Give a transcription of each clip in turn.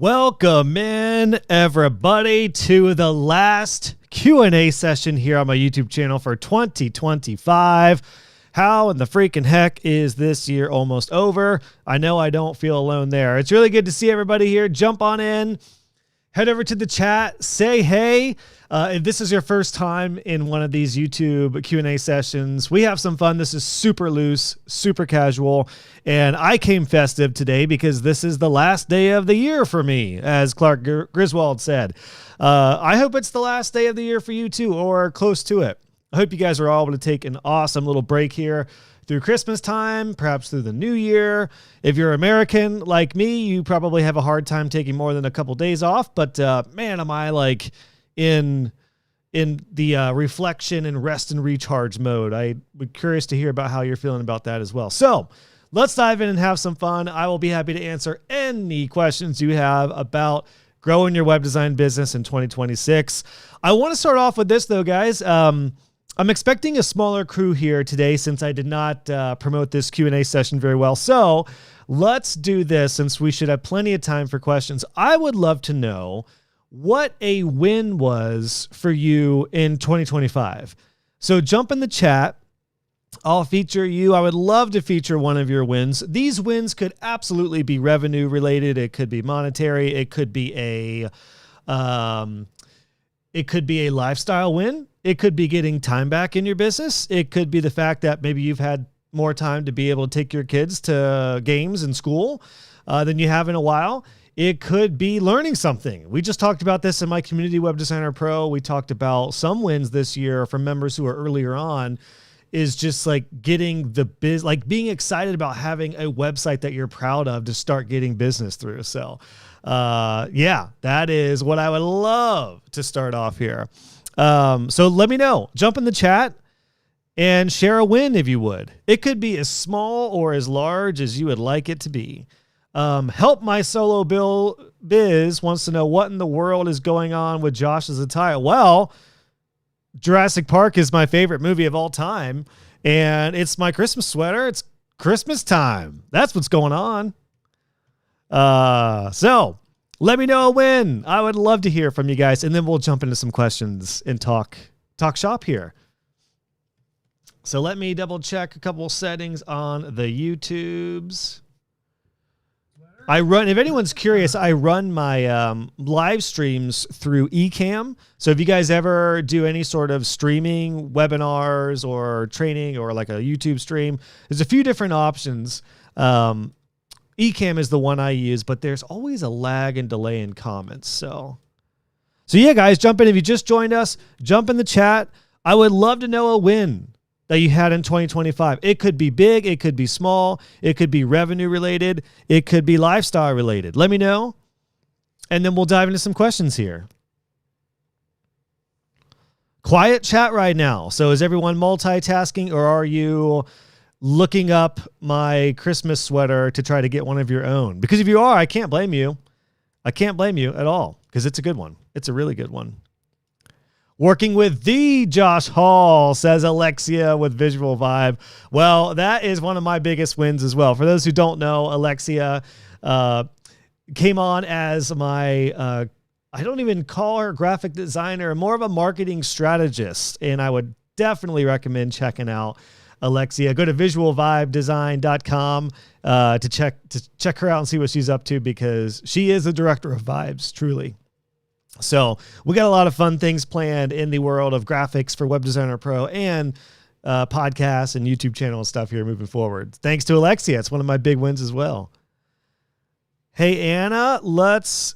Welcome in, everybody, to the last Q&A session here on my YouTube channel for 2025. How in the freaking heck is this year almost over? I know I don't feel alone there. It's really good to see everybody here. Jump on in. Head over to the chat, say hey. If this is your first time in one of these YouTube Q&A sessions, we have some fun. This is super loose, super casual, and I came festive today because this is the last day of the year for me, as Clark Griswold said. I hope it's the last day of the year for you too, or close to it. I hope you guys are all able to take an awesome little break here through Christmas time, perhaps through the new year. If you're American like me, you probably have a hard time taking more than a couple days off, but man, am I like in the reflection and rest and recharge mode. I would curious to hear about how you're feeling about that as well. So let's dive in and have some fun. I will be happy to answer any questions you have about growing your web design business in 2026. I want to start off with this though, guys. I'm expecting a smaller crew here today since I did not promote this Q&A session very well. So let's do this since we should have plenty of time for questions. I would love to know what a win was for you in 2025. So jump in the chat. I'll feature you. I would love to feature one of your wins. These wins could absolutely be revenue related. It could be monetary. It could be a lifestyle win. It could be getting time back in your business. It could be the fact that maybe you've had more time to be able to take your kids to games and school than you have in a while. It could be learning something. We just talked about this in my Community Web Designer Pro. We talked about some wins this year from members who are earlier on, is just like getting the like being excited about having a website that you're proud of to start getting business through. So yeah, that is what I would love to start off here. So let me know, jump in the chat and share a win if you would. It could be as small or as large as you would like it to be. Help My Solo Biz wants to know what in the world is going on with Josh's attire. Well, Jurassic Park is my favorite movie of all time, and it's my Christmas sweater. It's Christmas time. That's what's going on. So let me know a win. I would love to hear from you guys, and then we'll jump into some questions and talk shop here. So let me double check a couple settings on the YouTubes. If anyone's curious, I run my live streams through Ecamm. So if you guys ever do any sort of streaming webinars or training or like a YouTube stream, there's a few different options. Ecamm is the one I use, but there's always a lag and delay in comments. So yeah, guys, jump in. If you just joined us, jump in the chat. I would love to know a win that you had in 2025. It could be big, it could be small, it could be revenue related, it could be lifestyle related. Let me know, and then we'll dive into some questions here. Quiet chat right now. So is everyone multitasking, or are you looking up my Christmas sweater to try to get one of your own? Because if you are, I can't blame you. I can't blame you at all, because it's a good one. It's a really good one. Working with the Josh Hall, says Alexia with Visual Vibe. Well, that is one of my biggest wins as well. For those who don't know, Alexia came on as my, I don't even call her graphic designer, more of a marketing strategist. And I would definitely recommend checking out Alexia. Go to visualvibedesign.com to check her out and see what she's up to, because she is the director of vibes, truly. So we got a lot of fun things planned in the world of graphics for Web Designer Pro and podcasts and YouTube channel and stuff here moving forward. Thanks to Alexia. It's one of my big wins as well. Hey, Anna, let's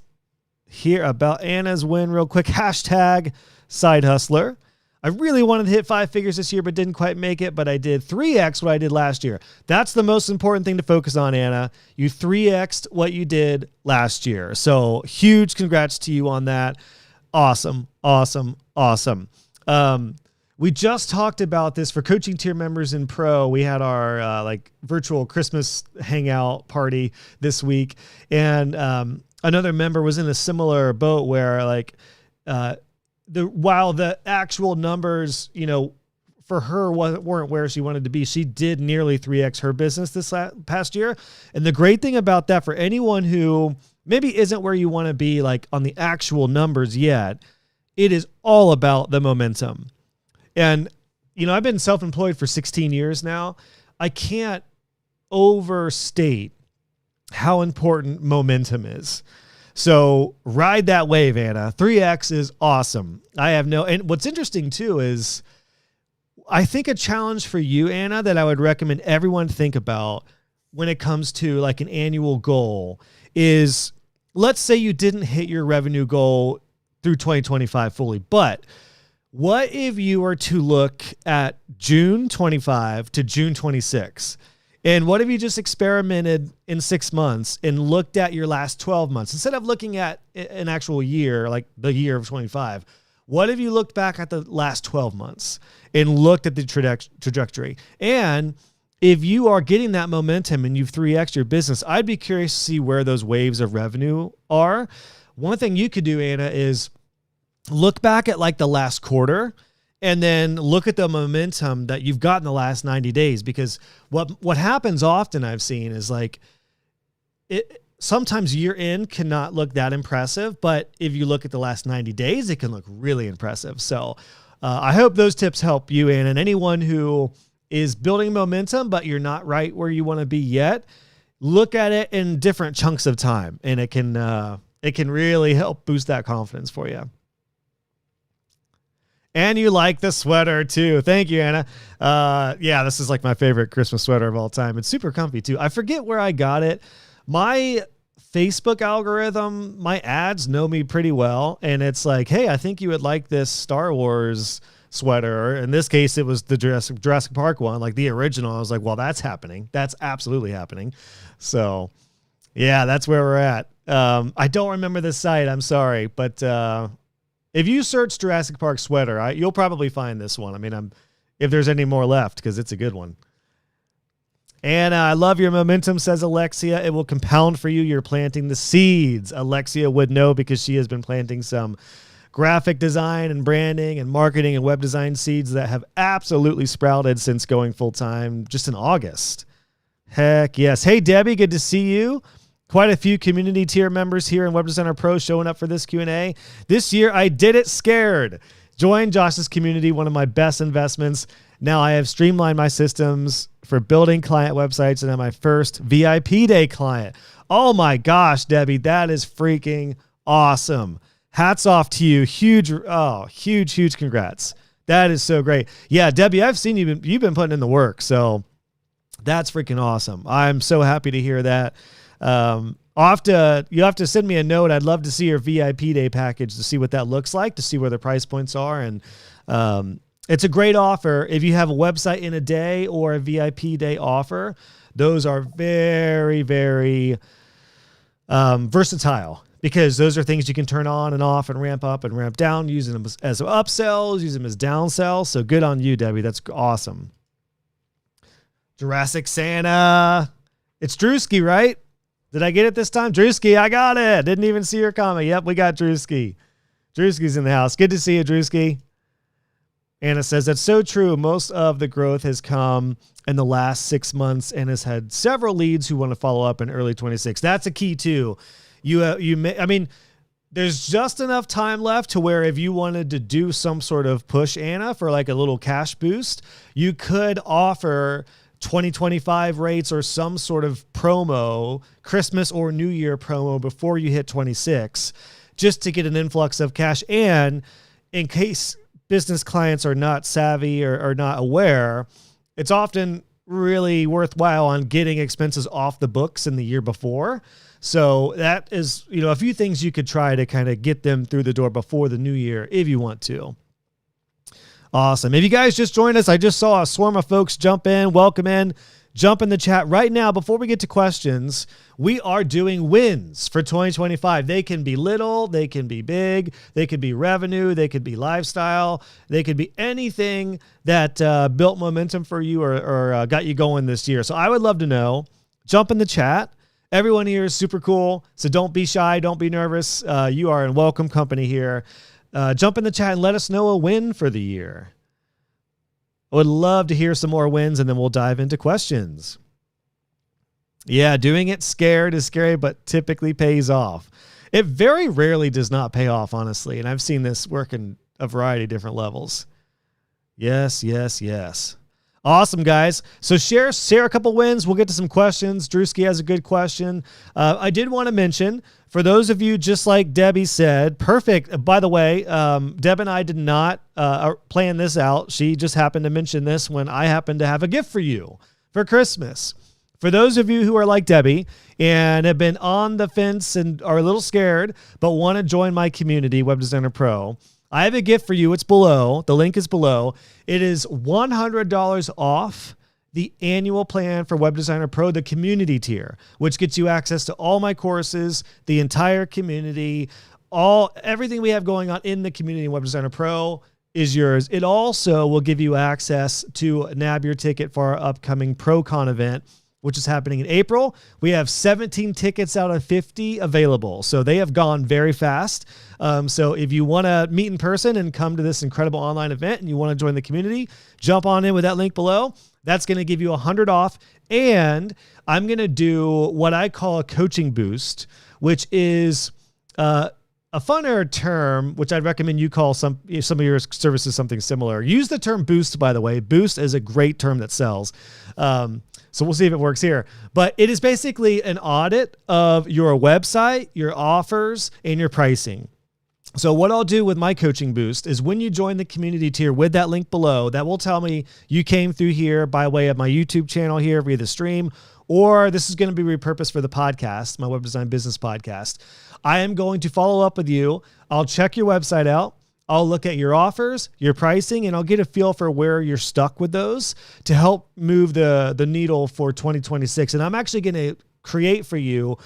hear about Anna's win real quick. Hashtag side hustler. I really wanted to hit 5 figures this year, but didn't quite make it. But I did 3x what I did last year. That's the most important thing to focus on, Anna. You 3x'd what you did last year. So huge congrats to you on that. Awesome, awesome, awesome. We just talked about this for coaching tier members in Pro. We had our like virtual Christmas hangout party this week, and another member was in a similar boat where like while the actual numbers, you know, for her weren't where she wanted to be, she did nearly 3x her business this past year. And the great thing about that, for anyone who maybe isn't where you want to be like on the actual numbers yet, it is all about the momentum. And, I've been self-employed for 16 years now. I can't overstate how important momentum is. So ride that wave, Anna. 3X is awesome. And what's interesting too is I think a challenge for you, Anna, that I would recommend everyone think about when it comes to like an annual goal is, let's say you didn't hit your revenue goal through 2025 fully, but what if you were to look at June 25 to June 26? And what if you just experimented in 6 months and looked at your last 12 months? Instead of looking at an actual year, like the year of 25, what if you looked back at the last 12 months and looked at the trajectory? And if you are getting that momentum and you've 3X'd your business, I'd be curious to see where those waves of revenue are. One thing you could do, Anna, is look back at like the last quarter and then look at the momentum that you've got in the last 90 days. Because what happens often I've seen is like sometimes year end cannot look that impressive, but if you look at the last 90 days, it can look really impressive. So I hope those tips help you, Anna, and anyone who is building momentum, but you're not right where you want to be yet. Look at it in different chunks of time, and it can really help boost that confidence for you. And you like the sweater too. Thank you, Anna. Yeah, this is like my favorite Christmas sweater of all time. It's super comfy too. I forget where I got it. My Facebook algorithm, my ads know me pretty well. And it's like, hey, I think you would like this Star Wars sweater. In this case, it was the Jurassic Park one, like the original. I was like, well, that's happening. That's absolutely happening. So yeah, that's where we're at. I don't remember the site. I'm sorry. But if you search Jurassic Park sweater, you'll probably find this one. I mean, if there's any more left, because it's a good one. And I love your momentum, says Alexia. It will compound for you. You're planting the seeds. Alexia would know because she has been planting some graphic design and branding and marketing and web design seeds that have absolutely sprouted since going full time just in August. Heck yes. Hey, Debbie, good to see you. Quite a few community tier members here in Web Designer Pro showing up for this Q&A. This year, I did it scared. Join Josh's community, one of my best investments. Now I have streamlined my systems for building client websites and I'm my first VIP day client. Oh my gosh, Debbie, that is freaking awesome. Hats off to you. Huge congrats. That is so great. Yeah, Debbie, I've seen you've been putting in the work, so that's freaking awesome. I'm so happy to hear that. You have to send me a note. I'd love to see your VIP day package to see what that looks like, to see where the price points are. And it's a great offer. If you have a website in a day or a VIP day offer, those are very, very versatile because those are things you can turn on and off and ramp up and ramp down, using them as upsells, using them as downsells. So good on you, Debbie. That's awesome. Jurassic Santa. It's Drewski, right? Did I get it this time? Drewski, I got it. Didn't even see your comment. Yep, we got Drewski. Drewski's in the house. Good to see you, Drewski. Anna says, that's so true. Most of the growth has come in the last 6 months and has had several leads who want to follow up in early 26. That's a key too. There's just enough time left to where if you wanted to do some sort of push, Anna, for like a little cash boost, you could offer 2025 rates or some sort of promo, Christmas or New Year promo before you hit 26, just to get an influx of cash. And in case business clients are not savvy or not aware, it's often really worthwhile on getting expenses off the books in the year before. So that is, a few things you could try to kind of get them through the door before the new year if you want to. Awesome. If you guys just joined us, I just saw a swarm of folks jump in. Welcome in. Jump in the chat right now. Before we get to questions, we are doing wins for 2025. They can be little, they can be big, they could be revenue, they could be lifestyle, they could be anything that built momentum for you or got you going this year. So I would love to know. Jump in the chat. Everyone here is super cool, so don't be shy, don't be nervous. You are in welcome company here. Jump in the chat and let us know a win for the year. I would love to hear some more wins, and then we'll dive into questions. Yeah, doing it scared is scary, but typically pays off. It very rarely does not pay off, honestly. And I've seen this work in a variety of different levels. Yes, yes, yes. Awesome, guys. So share a couple wins. We'll get to some questions. Drewski has a good question. I did want to mention, for those of you, just like Debbie said, perfect. By the way, Deb and I did not plan this out. She just happened to mention this when I happened to have a gift for you for Christmas. For those of you who are like Debbie and have been on the fence and are a little scared, but want to join my community, Web Designer Pro, I have a gift for you. It's below. The link is below. It is $100 off the annual plan for Web Designer Pro, the community tier, which gets you access to all my courses, the entire community, everything we have going on in the community in Web Designer Pro is yours. It also will give you access to nab your ticket for our upcoming ProCon event, which is happening in April. We have 17 tickets out of 50 available. So they have gone very fast. So if you want to meet in person and come to this incredible online event and you want to join the community, jump on in with that link below. That's going to give you $100 off. And I'm going to do what I call a coaching boost, which is a funner term, which I'd recommend you call some of your services something similar. Use the term boost, by the way. Boost is a great term that sells. So we'll see if it works here. But it is basically an audit of your website, your offers, and your pricing. So what I'll do with my coaching boost is when you join the community tier with that link below, that will tell me you came through here by way of my YouTube channel here via the stream, or this is going to be repurposed for the podcast, my Web Design Business Podcast. I am going to follow up with you. I'll check your website out. I'll look at your offers, your pricing, and I'll get a feel for where you're stuck with those to help move the needle for 2026. And I'm actually going to create for you,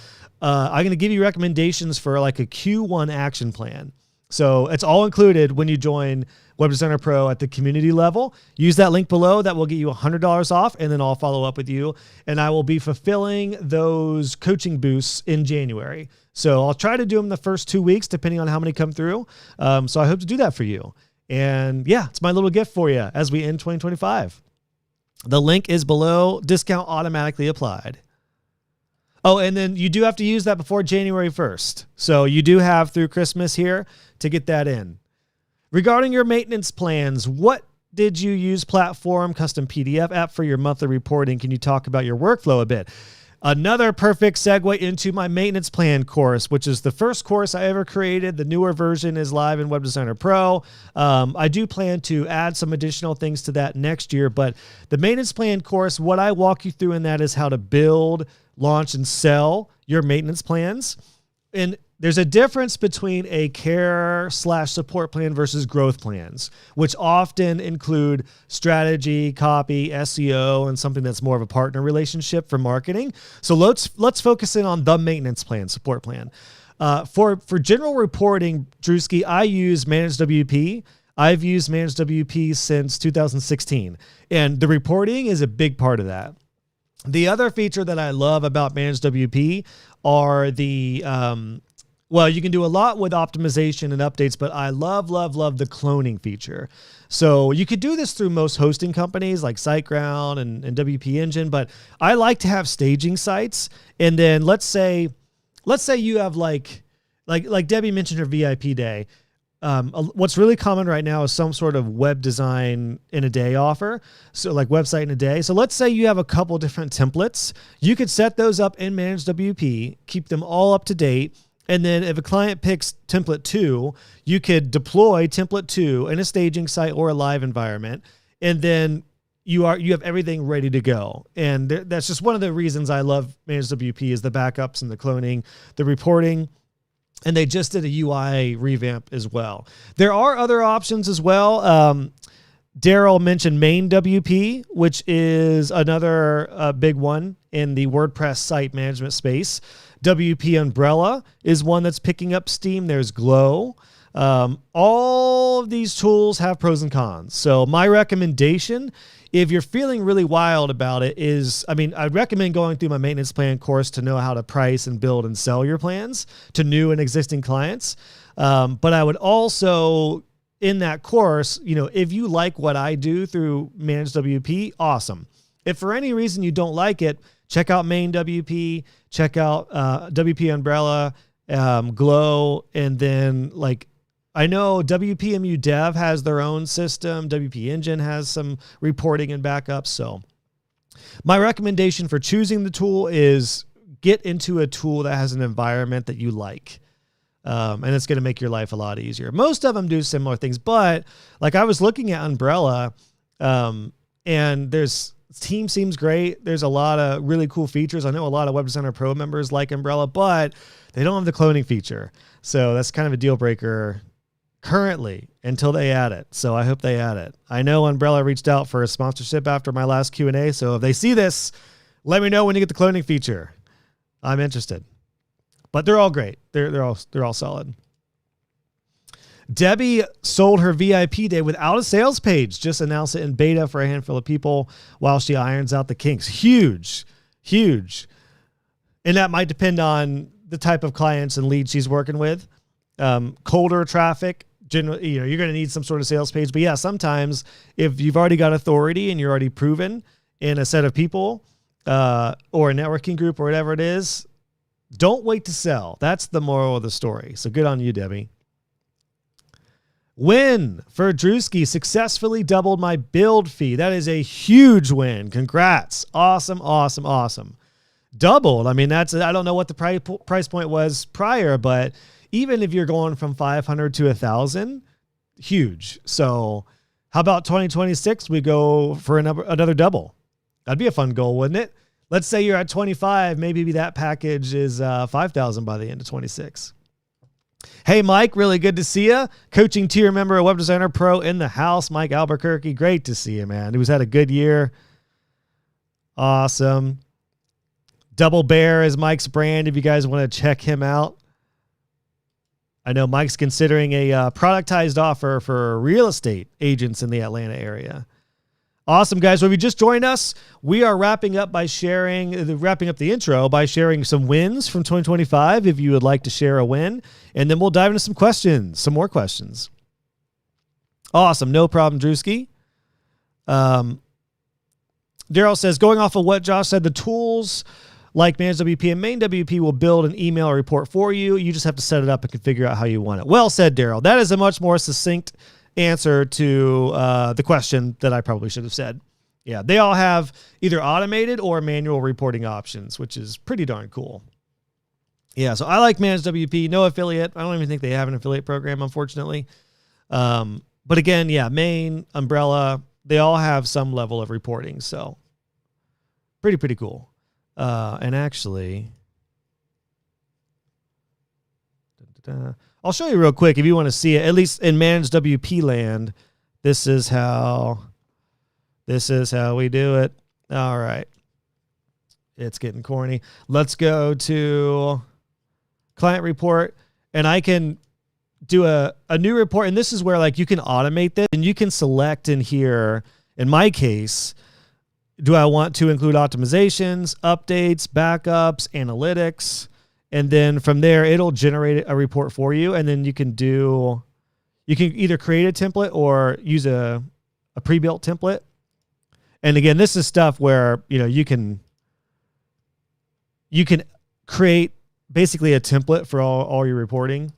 I'm going to give you recommendations for like a Q1 action plan. So it's all included when you join Web Designer Pro at the community level. Use that link below. That will get you $100 off, and then I'll follow up with you. And I will be fulfilling those coaching boosts in January. So I'll try to do them the first 2 weeks, depending on how many come through. So I hope to do that for you. And yeah, it's my little gift for you as we end 2025. The link is below. Discount automatically applied. Oh, and then you do have to use that before January 1st. So you do have through Christmas here to get that in. Regarding your maintenance plans, what did you use platform, custom PDF app for your monthly reporting? Can you talk about your workflow a bit? Another perfect segue into my maintenance plan course, which is the first course I ever created. The newer version is live in Web Designer Pro. I do plan to add some additional things to that next year, but the maintenance plan course, what I walk you through in that is how to build, launch, and sell your maintenance plans. And there's a difference between a care/support plan versus growth plans, which often include strategy, copy, SEO, and something that's more of a partner relationship for marketing. So let's focus in on the maintenance plan, support plan. For general reporting, Drewski, I use Managed WP. I've used Managed WP since 2016, and the reporting is a big part of that. The other feature that I love about Managed WP are the well, you can do a lot with optimization and updates, but I love the cloning feature. So you could do this through most hosting companies like SiteGround and WP Engine, but I like to have staging sites. And then let's say you have like Debbie mentioned her VIP day. What's really common right now is some sort of web design in a day offer. So like website in a day. So let's say you have a couple different templates. You could set those up in Managed WP, keep them all up to date. And then if a client picks template 2, you could deploy template 2 in a staging site or a live environment. And then you have everything ready to go. And that's just one of the reasons I love Managed WP is the backups and the cloning, the reporting. And they just did a UI revamp as well. There are other options as well. Daryl mentioned Main WP, which is another big one in the WordPress site management space. WP Umbrella is one that's picking up steam. There's Glow. All of these tools have pros and cons. So my recommendation, if you're feeling really wild about it, is, I'd recommend going through my maintenance plan course to know how to price and build and sell your plans to new and existing clients. But I would also, in that course, if you like what I do through Managed WP, awesome. If for any reason you don't like it, check out Main WP, check out WP Umbrella, Glow, and then like I know WPMU Dev has their own system. WP Engine has some reporting and backups. So my recommendation for choosing the tool is get into a tool that has an environment that you like. And it's going to make your life a lot easier. Most of them do similar things, but like I was looking at Umbrella, and Team seems great. There's a lot of really cool features. I know a lot of Web Designer Pro members like Umbrella, but they don't have the cloning feature. So that's kind of a deal breaker currently until they add it. So I hope they add it. I know Umbrella reached out for a sponsorship after my last Q&A. So if they see this, let me know when you get the cloning feature. I'm interested. But they're all great. They're all solid. Debbie sold her VIP day without a sales page. Just announced it in beta for a handful of people while she irons out the kinks. Huge, huge. And that might depend on the type of clients and leads she's working with. Colder traffic, generally, you're going to need some sort of sales page. But yeah, sometimes if you've already got authority and you're already proven in a set of people or a networking group or whatever it is, don't wait to sell. That's the moral of the story. So good on you, Debbie. Win for Drewski, successfully doubled my build fee. That is a huge win. Congrats. Awesome, awesome, awesome. Doubled. I mean, I don't know what the price point was prior, but even if you're going from 500 to 1,000, huge. So how about 2026? We go for another double. That'd be a fun goal, wouldn't it? Let's say you're at 25. Maybe that package is 5,000 by the end of 26. Hey, Mike, really good to see you. Coaching tier member of Web Designer Pro in the house, Mike Albuquerque. Great to see you, man. He had a good year. Awesome. Double Bear is Mike's brand if you guys want to check him out. I know Mike's considering a productized offer for real estate agents in the Atlanta area. Awesome, guys. Well, if you just joined us, we are wrapping up the intro by sharing some wins from 2025 if you would like to share a win. And then we'll dive into some more questions. Awesome. No problem, Drewski. Daryl says, going off of what Josh said, the tools like Manage WP and Main WP will build an email report for you. You just have to set it up and can figure out how you want it. Well said, Daryl. That is a much more succinct answer to the question that I probably should have said. Yeah, they all have either automated or manual reporting options, which is pretty darn cool. Yeah, so I like Manage WP, no affiliate. I don't even think they have an affiliate program, unfortunately. But again, yeah, Main, Umbrella, they all have some level of reporting, so pretty cool. And actually, I'll show you real quick if you want to see it, at least in Managed WP land. This is how we do it. All right. It's getting corny. Let's go to client report, and I can do a new report. And this is where like you can automate this and you can select in here, in my case, do I want to include optimizations, updates, backups, analytics? And then from there, it'll generate a report for you. And then you can either create a template or use a pre-built template. And again, this is stuff where, you can create basically a template for all your reporting.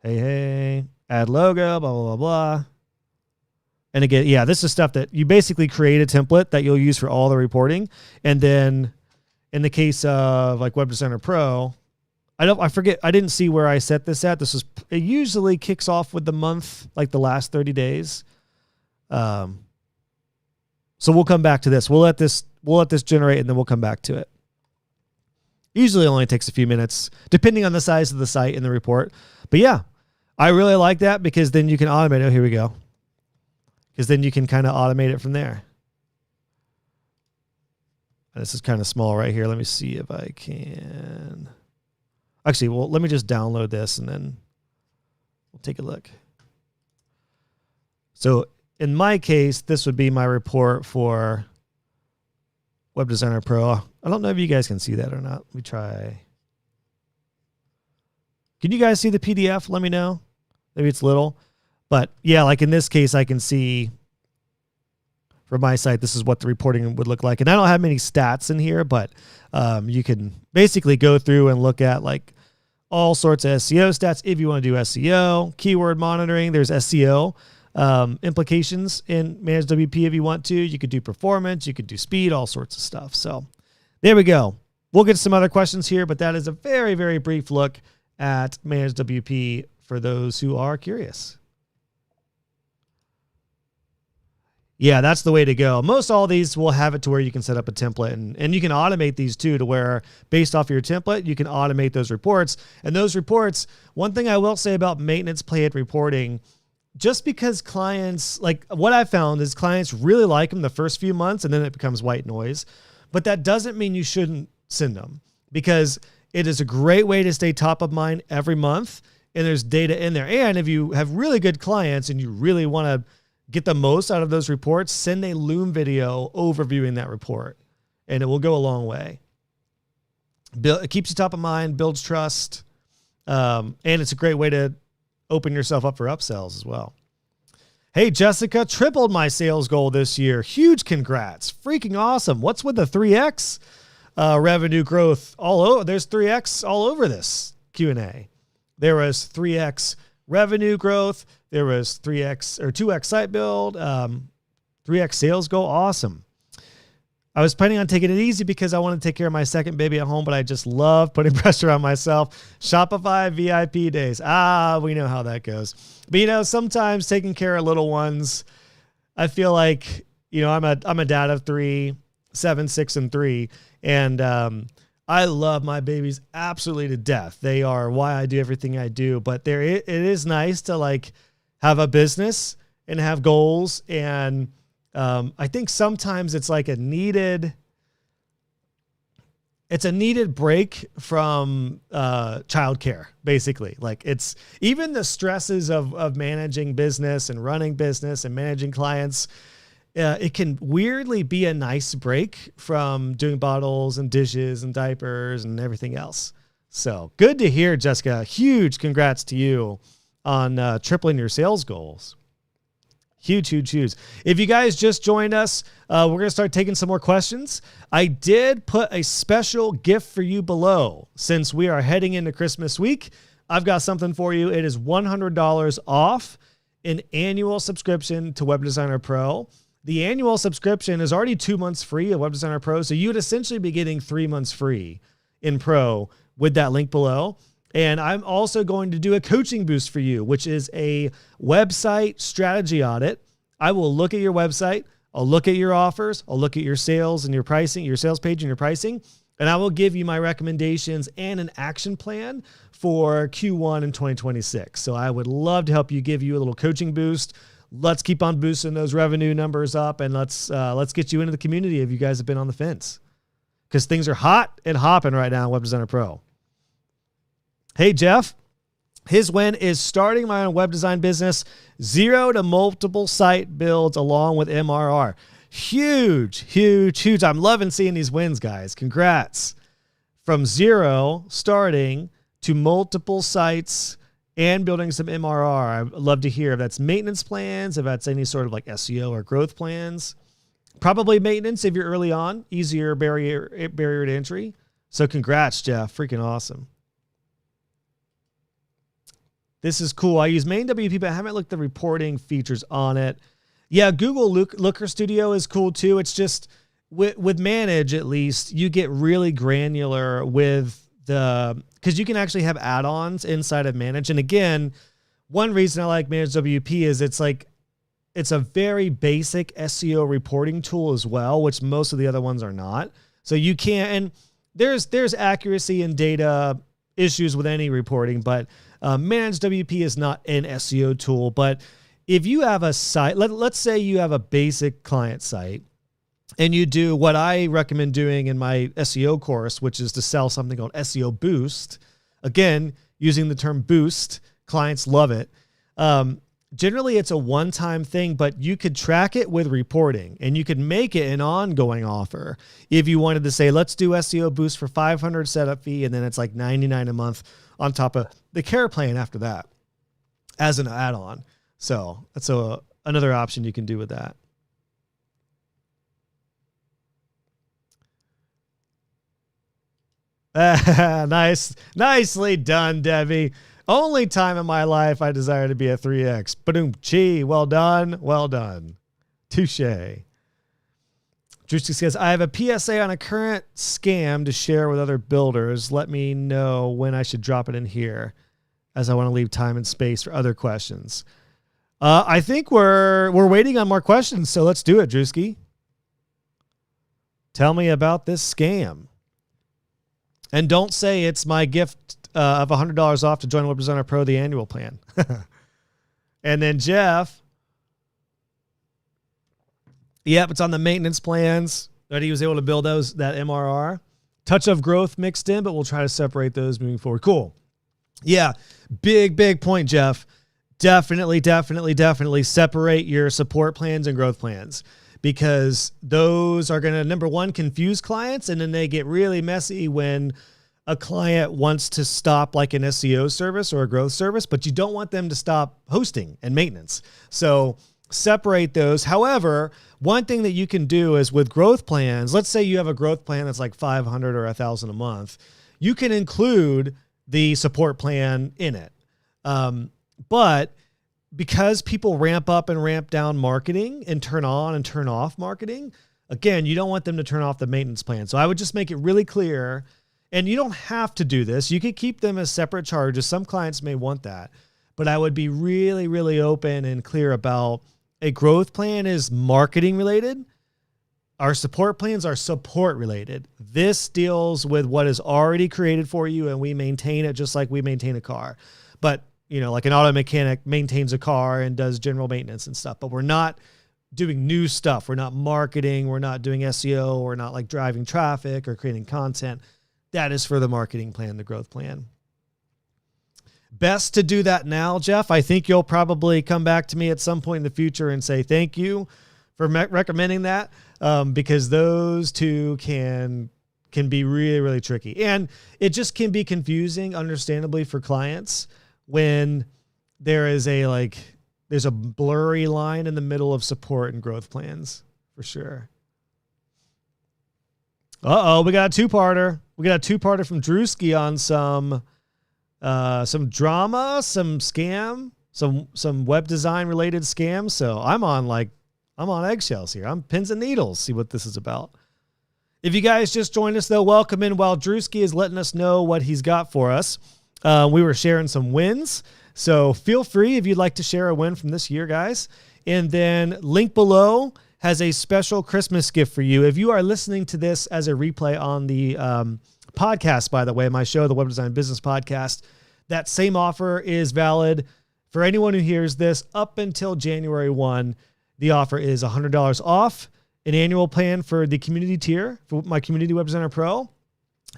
Hey, add logo, blah, blah, blah, blah. And again, yeah, this is stuff that you basically create a template that you'll use for all the reporting. And then in the case of like Web Designer Pro, I forget, I didn't see where I set this at. It usually kicks off with the month, like the last 30 days. So we'll come back to this. We'll let this generate and then we'll come back to it. Usually only takes a few minutes, depending on the size of the site and the report. But yeah, I really like that because then you can automate it. Oh, here we go. Because then you can kind of automate it from there. And this is kind of small right here. Let me see if I can. Actually, well, let me just download this and then we'll take a look. So in my case, this would be my report for Web Designer Pro. I don't know if you guys can see that or not. Let me try. Can you guys see the PDF? Let me know. Maybe it's little. But yeah, like in this case, I can see for my site, this is what the reporting would look like. And I don't have many stats in here, but you can basically go through and look at like all sorts of SEO stats if you want to do SEO, keyword monitoring. There's SEO implications in Managed WP if you want to. You could do performance, you could do speed, all sorts of stuff. So there we go. We'll get to some other questions here, but that is a very, very brief look at Managed WP for those who are curious. Yeah, that's the way to go. Most all these will have it to where you can set up a template, and you can automate these too, to where based off your template, you can automate those reports. And those reports, one thing I will say about maintenance plan reporting, just because clients, like what I found is clients really like them the first few months and then it becomes white noise. But that doesn't mean you shouldn't send them, because it is a great way to stay top of mind every month. And there's data in there. And if you have really good clients and you really want to get the most out of those reports, send a Loom video overviewing that report, and it will go a long way. It keeps you top of mind, builds trust, and it's a great way to open yourself up for upsells as well. Hey, Jessica, tripled my sales goal this year. Huge congrats. Freaking awesome. What's with the 3X revenue growth all over? There's 3X all over this Q&A. There was 3X revenue growth. There was 3X or 2X site build, 3X sales goal. Awesome. I was planning on taking it easy because I want to take care of my second baby at home, but I just love putting pressure on myself. Shopify VIP days. We know how that goes. But sometimes taking care of little ones, I feel like, I'm a dad of 3, 7, 6, and 3. And, I love my babies absolutely to death. They are why I do everything I do, but it is nice to like have a business and have goals. And I think sometimes it's like a needed break from childcare, basically. Like it's even the stresses of managing business and running business and managing clients. It can weirdly be a nice break from doing bottles and dishes and diapers and everything else. So good to hear, Jessica. Huge congrats to you on tripling your sales goals. Huge, huge, huge. If you guys just joined us, we're going to start taking some more questions. I did put a special gift for you below. Since we are heading into Christmas week, I've got something for you. It is $100 off an annual subscription to Web Designer Pro. The annual subscription is already 2 months free of Web Designer Pro, so you would essentially be getting 3 months free in Pro with that link below. And I'm also going to do a coaching boost for you, which is a website strategy audit. I will look at your website, I'll look at your offers, I'll look at your sales and your pricing, your sales page and your pricing, and I will give you my recommendations and an action plan for Q1 in 2026. So I would love to help you, give you a little coaching boost. Let's keep on boosting those revenue numbers up, and let's get you into the community if you guys have been on the fence, because things are hot and hopping right now in Web Designer Pro. Hey, Jeff, his win is starting my own web design business, 0 to multiple site builds along with MRR. Huge, huge, huge. I'm loving seeing these wins, guys. Congrats. From 0 starting to multiple sites and building some MRR. I'd love to hear if that's maintenance plans, if that's any sort of like SEO or growth plans. Probably maintenance if you're early on, easier barrier to entry. So congrats, Jeff. Freaking awesome. This is cool. I use main WP, but I haven't looked at the reporting features on it. Yeah, Google Looker Studio is cool too. It's just with Manage, at least, you get really granular with because you can actually have add-ons inside of Manage. And again, one reason I like Manage WP is it's a very basic SEO reporting tool as well, which most of the other ones are not. So you can't, and there's accuracy and data issues with any reporting, but Manage WP is not an SEO tool. But if you have a site, let's say you have a basic client site, and you do what I recommend doing in my SEO course, which is to sell something called SEO Boost. Again, using the term boost, clients love it. Generally, it's a one-time thing, but you could track it with reporting, and you could make it an ongoing offer. If you wanted to say, let's do SEO Boost for $500 setup fee, and then it's like $99 a month on top of the care plan after that as an add-on. So that's another option you can do with that. Nicely done, Debbie. Only time in my life I desire to be a 3X. Ba-doom, chi. Well done. Well done. Touche. Drewski says, I have a PSA on a current scam to share with other builders. Let me know when I should drop it in here, as I want to leave time and space for other questions. I think we're waiting on more questions, so let's do it, Drewski. Tell me about this scam. And don't say it's my gift of $100 off to join Web Designer Pro, the annual plan. And then Jeff. Yep, it's on the maintenance plans that he was able to build that MRR. Touch of growth mixed in, but we'll try to separate those moving forward. Cool. Yeah, big point, Jeff. Definitely separate your support plans and growth plans, because those are going to, number one, confuse clients, and then they get really messy when a client wants to stop like an SEO service or a growth service, but you don't want them to stop hosting and maintenance. So separate those. However, one thing that you can do is with growth plans, let's say you have a growth plan that's like $500 or $1,000 a month, you can include the support plan in it. But because people ramp up and ramp down marketing and turn on and turn off marketing, again, you don't want them to turn off the maintenance plan. So I would just make it really clear, and you don't have to do this. You could keep them as separate charges. Some clients may want that, but I would be really open and clear about a growth plan is marketing related. Our support plans are support related. This deals with what is already created for you, and we maintain it just like we maintain a car. But like an auto mechanic maintains a car and does general maintenance and stuff, but we're not doing new stuff. We're not marketing. We're not doing SEO. We're not like driving traffic or creating content. That is for the marketing plan, the growth plan. Best to do that now, Jeff. I think you'll probably come back to me at some point in the future and say, thank you for recommending that. Because those two can be really tricky. And it just can be confusing, understandably, for clients when there's a blurry line in the middle of support and growth plans, for sure. We got a two-parter. We got a two-parter from Drewski on some drama, some scam, some web design related scams. So I'm on eggshells here. I'm pins and needles. See what this is about. If you guys just joined us, though, welcome in while Drewski is letting us know what he's got for us. We were sharing some wins, so feel free if you'd like to share a win from this year, guys. And then link below has a special Christmas gift for you. If you are listening to this as a replay on the podcast, by the way, my show, the Web Design Business Podcast, that same offer is valid for anyone who hears this up until January 1. The offer is $100 off an annual plan for the community tier for my Community Web Designer Pro.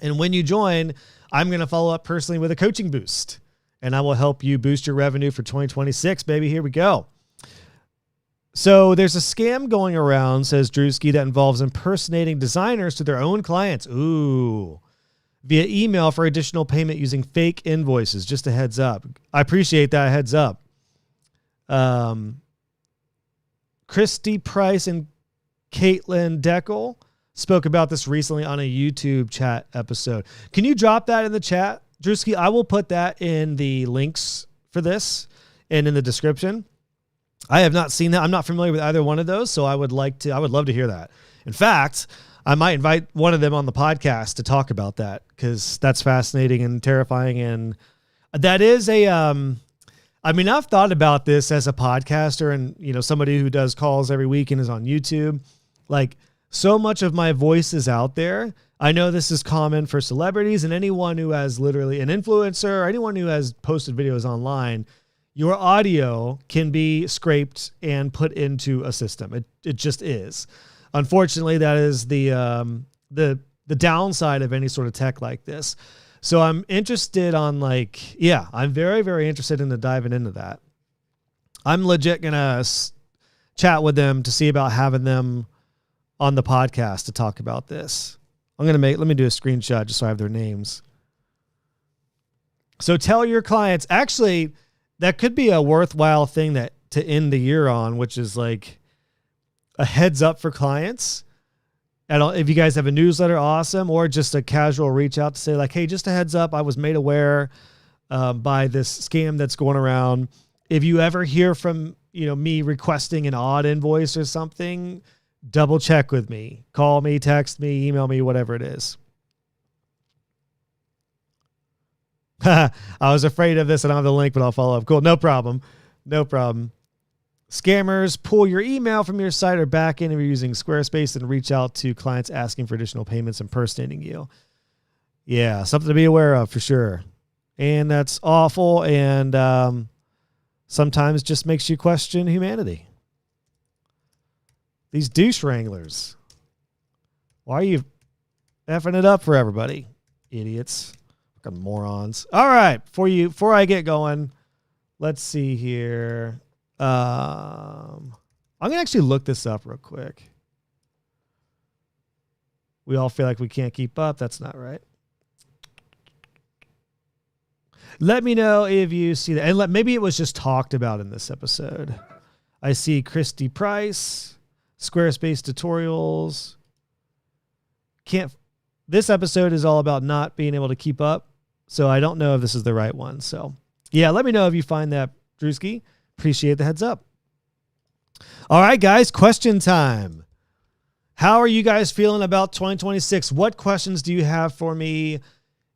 And when you join, I'm going to follow up personally with a coaching boost, and I will help you boost your revenue for 2026, baby. Here we go. So there's a scam going around, says Drewski, that involves impersonating designers to their own clients. Ooh. Via email for additional payment using fake invoices. Just a heads up. I appreciate that heads up. Christy Price and Caitlin Deckel spoke about this recently on a YouTube chat episode. Can you drop that in the chat, Drewski? I will put that in the links for this and in the description. I have not seen that. I'm not familiar with either one of those, so I would love to hear that. In fact, I might invite one of them on the podcast to talk about that, because that's fascinating and terrifying. And that is I've thought about this as a podcaster and, somebody who does calls every week and is on YouTube. Like, so much of my voice is out there. I know this is common for celebrities and anyone who has literally an influencer or anyone who has posted videos online. Your audio can be scraped and put into a system. It just is. Unfortunately, that is the downside of any sort of tech like this. So I'm interested on I'm very, very interested in diving into that. I'm legit going to chat with them to see about having them on the podcast to talk about this. Let me do a screenshot just so I have their names. So tell your clients, actually, that could be a worthwhile thing to end the year on, which is like a heads up for clients. If you guys have a newsletter, awesome, or just a casual reach out to say like, hey, just a heads up, I was made aware by this scam that's going around. If you ever hear from me requesting an odd invoice or something, double check with me. Call me, text me, email me, whatever it is. I was afraid of this. I don't have the link, but I'll follow up. Cool. No problem. No problem. Scammers pull your email from your site or backend if you're using Squarespace and reach out to clients asking for additional payments, impersonating you. Yeah, something to be aware of for sure. And that's awful, and sometimes just makes you question humanity. These douche wranglers. Why are you effing it up for everybody? Idiots. Fucking morons. All right, before I get going, let's see here. I'm going to actually look this up real quick. We all feel like we can't keep up. That's not right. Let me know if you see that. And maybe it was just talked about in this episode. I see Christy Price, Squarespace tutorials. This episode is all about not being able to keep up. So I don't know if this is the right one. So yeah, let me know if you find that, Drewski. Appreciate the heads up. All right, guys, question time. How are you guys feeling about 2026? What questions do you have for me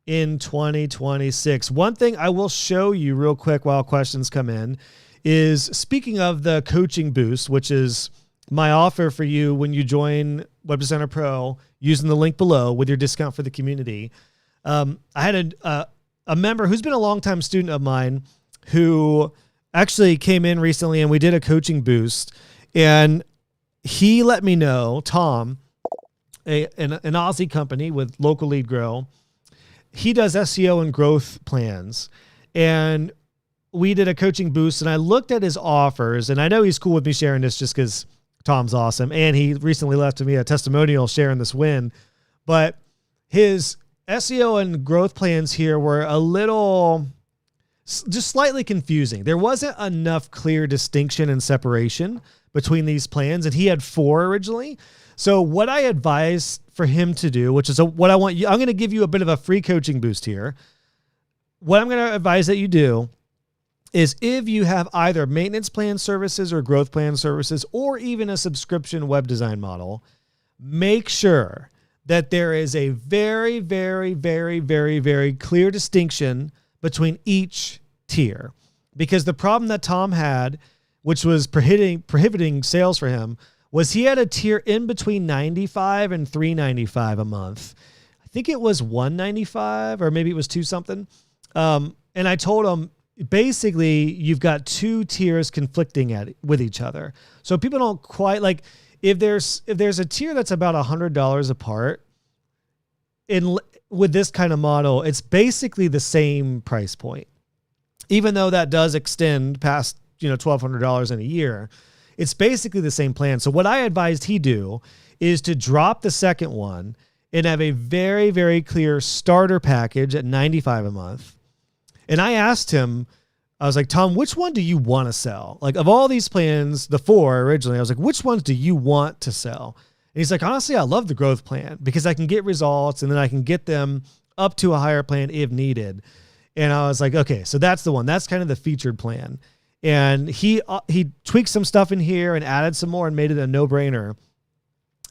in 2026? One thing I will show you real quick while questions come in is, speaking of the coaching boost, which is my offer for you when you join Web Designer Pro using the link below with your discount for the community. I had a member who's been a longtime student of mine who actually came in recently, and we did a coaching boost, and he let me know, Tom, an Aussie company with local lead grow, he does SEO and growth plans, and we did a coaching boost, and I looked at his offers, and I know he's cool with me sharing this just because Tom's awesome, and he recently left me a testimonial sharing this win, but his SEO and growth plans here were a little, just slightly confusing. There wasn't enough clear distinction and separation between these plans, and he had 4 originally. So what I advise for him to do, which is what I want you, I'm going to give you a bit of a free coaching boost here. What I'm going to advise that you do is, if you have either maintenance plan services or growth plan services, or even a subscription web design model, make sure that there is a very, very, very, very, very clear distinction between each tier. Because the problem that Tom had, which was prohibiting sales for him, was he had a tier in between $95 and $395 a month. I think it was $195, or maybe it was 2 something. And I told him, basically, you've got 2 tiers conflicting with each other. So people don't quite like, if there's a tier that's about $100 apart, with this kind of model, it's basically the same price point. Even though that does extend past, $1,200 in a year, it's basically the same plan. So what I advised he do is to drop the second one and have a very, very clear starter package at $95 a month. And I asked him, I was like, Tom, which one do you want to sell? Like, of all these plans, the 4 originally, I was like, which ones do you want to sell? And he's like, honestly, I love the growth plan because I can get results, and then I can get them up to a higher plan if needed. And I was like, okay, so that's the one. That's kind of the featured plan. And he tweaked some stuff in here and added some more and made it a no-brainer.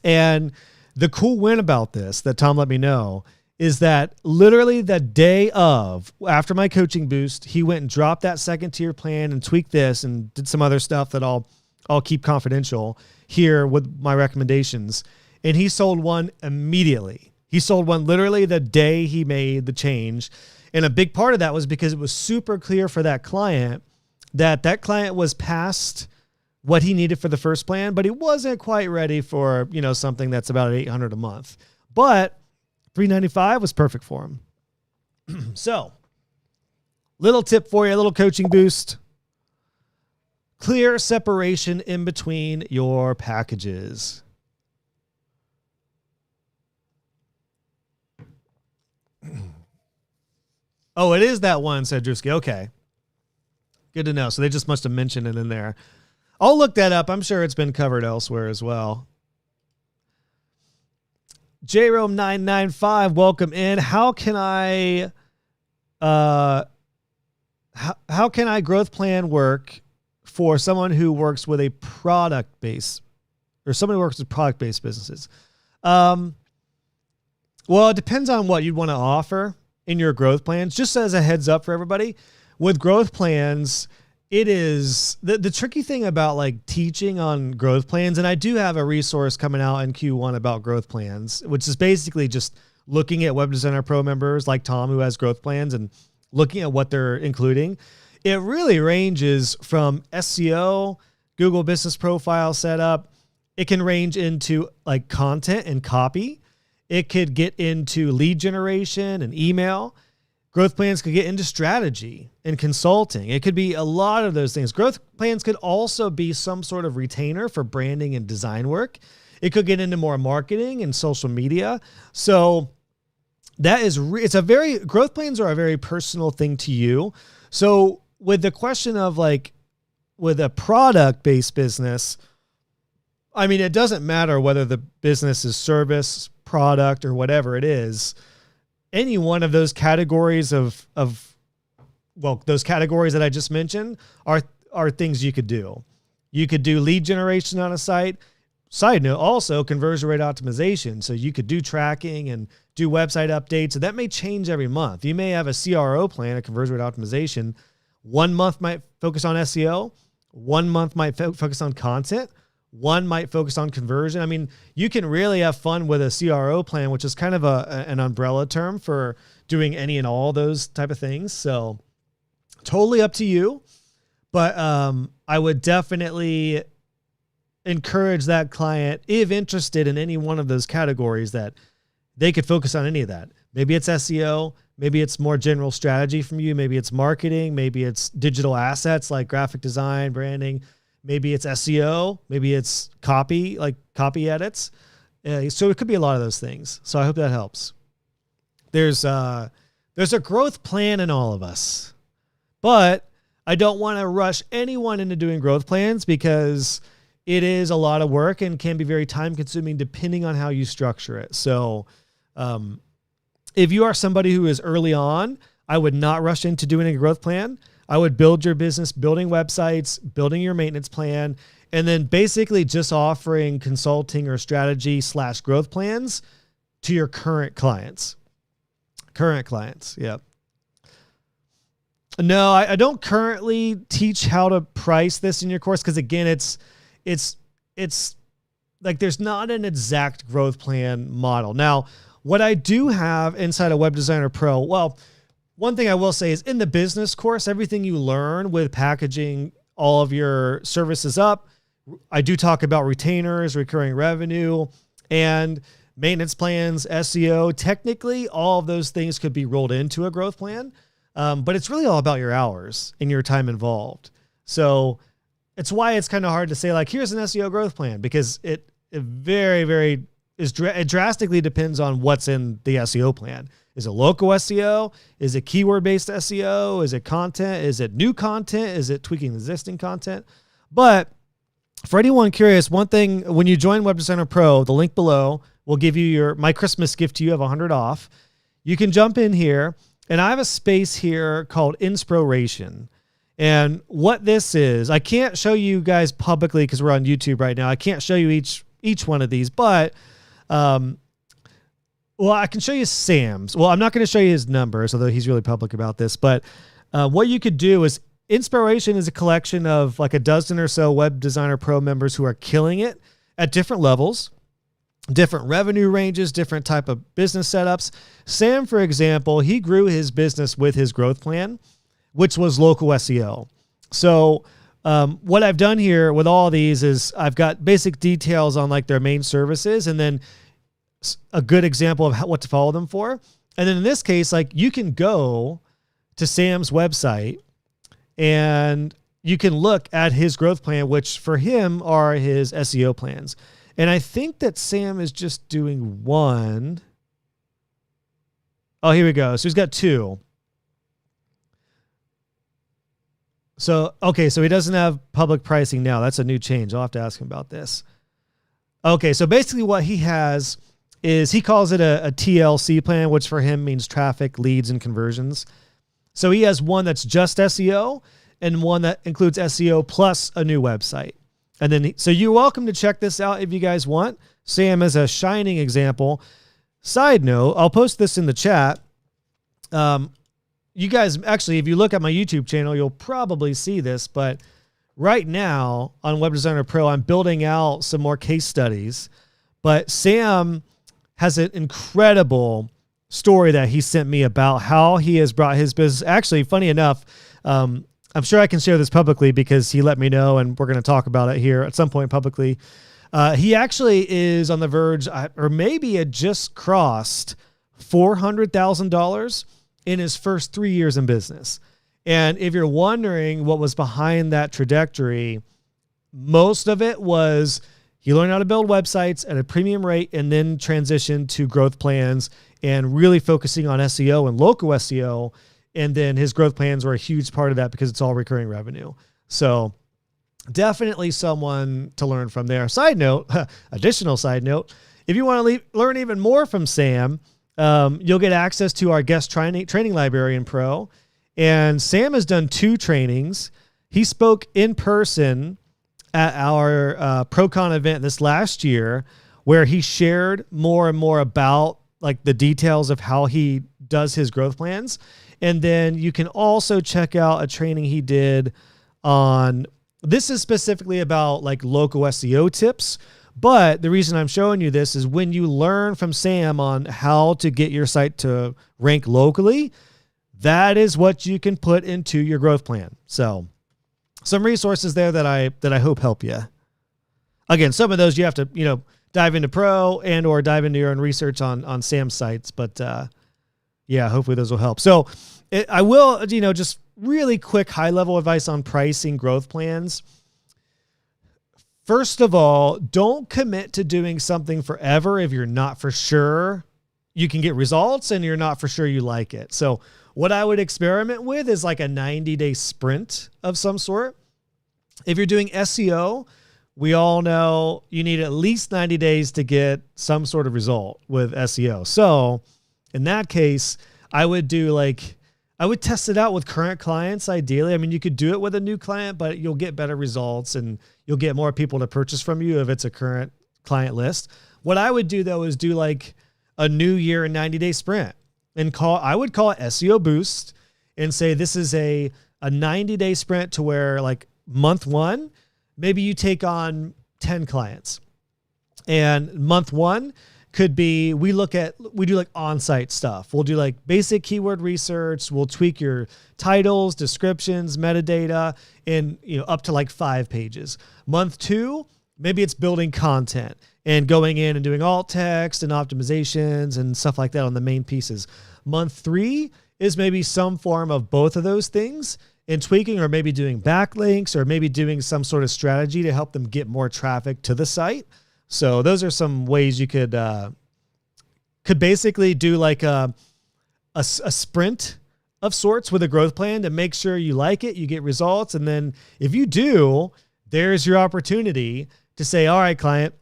And the cool win about this that Tom let me know is that literally the day after my coaching boost, he went and dropped that second tier plan and tweaked this and did some other stuff that I'll keep confidential here with my recommendations. And he sold one immediately. He sold one literally the day he made the change. And a big part of that was because it was super clear for that client that client was past what he needed for the first plan, but he wasn't quite ready for, something that's about $800 a month. But $395 was perfect for him. So, little tip for you, a little coaching boost. Clear separation in between your packages. Oh, it is that one, said Drewski. Okay. Good to know. So they just must have mentioned it in there. I'll look that up. I'm sure it's been covered elsewhere as well. JRome995, welcome in. How can I growth plan work for someone who works with a product base or someone who works with product based businesses? Well, it depends on what you'd want to offer in your growth plans. Just as a heads up for everybody, with growth plans, it is the tricky thing about like teaching on growth plans. And I do have a resource coming out in Q1 about growth plans, which is basically just looking at Web Designer Pro members like Tom, who has growth plans, and looking at what they're including. It really ranges from SEO, Google Business Profile setup. It can range into like content and copy. It could get into lead generation and email. Growth plans could get into strategy and consulting. It could be a lot of those things. Growth plans could also be some sort of retainer for branding and design work. It could get into more marketing and social media. So that is, growth plans are a very personal thing to you. So with the question of like, with a product-based business, I mean, it doesn't matter whether the business is service, product, or whatever it is. Any one of those categories those categories that I just mentioned are things you could do. You could do lead generation on a site. Side note, also conversion rate optimization. So you could do tracking and do website updates. So that may change every month. You may have a CRO plan, a conversion rate optimization. 1 month might focus on SEO. 1 month might focus on content. One might focus on conversion. I mean, you can really have fun with a CRO plan, which is kind of an umbrella term for doing any and all those type of things. So totally up to you. But I would definitely encourage that client, if interested in any one of those categories, that they could focus on any of that. Maybe it's SEO. Maybe it's more general strategy from you. Maybe it's marketing. Maybe it's digital assets like graphic design, branding. Maybe it's SEO. Maybe it's copy, like copy edits. So it could be a lot of those things. So I hope that helps. There's a growth plan in all of us, but I don't want to rush anyone into doing growth plans because it is a lot of work and can be very time consuming depending on how you structure it. So if you are somebody who is early on, I would not rush into doing a growth plan. I would build your business, building websites, building your maintenance plan, and then basically just offering consulting or strategy / growth plans to your current clients. Yeah. No, I don't currently teach how to price this in your course because, again, it's like there's not an exact growth plan model. Now, what I do have inside of Web Designer Pro, well, one thing I will say is in the business course, everything you learn with packaging all of your services up, I do talk about retainers, recurring revenue, and maintenance plans, SEO. Technically, all of those things could be rolled into a growth plan, but it's really all about your hours and your time involved. So it's why it's kind of hard to say, like, here's an SEO growth plan, because it drastically depends on what's in the SEO plan. Is it local SEO? Is it keyword-based SEO? Is it content? Is it new content? Is it tweaking existing content? But for anyone curious, one thing, when you join Web Designer Pro, the link below will give you my Christmas gift to you of 100 off. You can jump in here, and I have a space here called Inspiration. And what this is, I can't show you guys publicly because we're on YouTube right now. I can't show you each one of these, but well, I can show you Sam's. Well, I'm not going to show you his numbers, although he's really public about this. But what you could do is Inspiration is a collection of like a dozen or so Web Designer Pro members who are killing it at different levels, different revenue ranges, different type of business setups. Sam, for example, he grew his business with his growth plan, which was local SEO. So what I've done here with all these is I've got basic details on like their main services, and then a good example of what to follow them for. And then in this case, like you can go to Sam's website and you can look at his growth plan, which for him are his SEO plans. And I think that Sam is just doing one. Oh, here we go. So he's got two. So, okay, so he doesn't have public pricing now. That's a new change. I'll have to ask him about this. Okay, so basically what he has is he calls it a TLC plan, which for him means traffic, leads, and conversions. So he has one that's just SEO and one that includes SEO plus a new website. And then, so you're welcome to check this out if you guys want. Sam is a shining example. Side note, I'll post this in the chat. You guys, actually, if you look at my YouTube channel, you'll probably see this, but right now on Web Designer Pro, I'm building out some more case studies, but Sam has an incredible story that he sent me about how he has brought his business. Actually, funny enough, I'm sure I can share this publicly because he let me know, and we're going to talk about it here at some point publicly. He actually is on the verge, or maybe had just crossed $400,000 in his first 3 years in business. And if you're wondering what was behind that trajectory, most of it was he learned how to build websites at a premium rate and then transitioned to growth plans and really focusing on SEO and local SEO. And then his growth plans were a huge part of that because it's all recurring revenue. So definitely someone to learn from there. Side note, additional side note, if you want to learn even more from Sam, you'll get access to our guest training librarian pro. And Sam has done 2 trainings. He spoke in person at our ProCon event this last year, where he shared more and more about like the details of how he does his growth plans. And then you can also check out a training he did on, this is specifically about like local SEO tips. But the reason I'm showing you this is when you learn from Sam on how to get your site to rank locally, that is what you can put into your growth plan. So some resources there that I hope help you. Again, some of those you have to, dive into pro and or dive into your own research on Sam's sites. But yeah, hopefully those will help. So I will, just really quick high level advice on pricing growth plans. First of all, don't commit to doing something forever if you're not for sure you can get results and you're not for sure you like it. So what I would experiment with is like a 90-day sprint of some sort. If you're doing SEO, we all know you need at least 90 days to get some sort of result with SEO. So in that case, I would test it out with current clients ideally. I mean, you could do it with a new client, but you'll get better results and you'll get more people to purchase from you if it's a current client list. What I would do though is do like a new year and 90-day sprint and I would call it SEO boost and say this is a 90-day sprint to where like month 1, maybe you take on 10 clients. And month 1 could be, we do like on-site stuff. We'll do like basic keyword research. We'll tweak your titles, descriptions, metadata, and up to like 5 pages. Month 2, maybe it's building content and going in and doing alt text and optimizations and stuff like that on the main pieces. Month 3 is maybe some form of both of those things and tweaking, or maybe doing backlinks, or maybe doing some sort of strategy to help them get more traffic to the site. So those are some ways you could basically do like a sprint of sorts with a growth plan to make sure you like it, you get results. And then if you do, there's your opportunity to say, all right, client,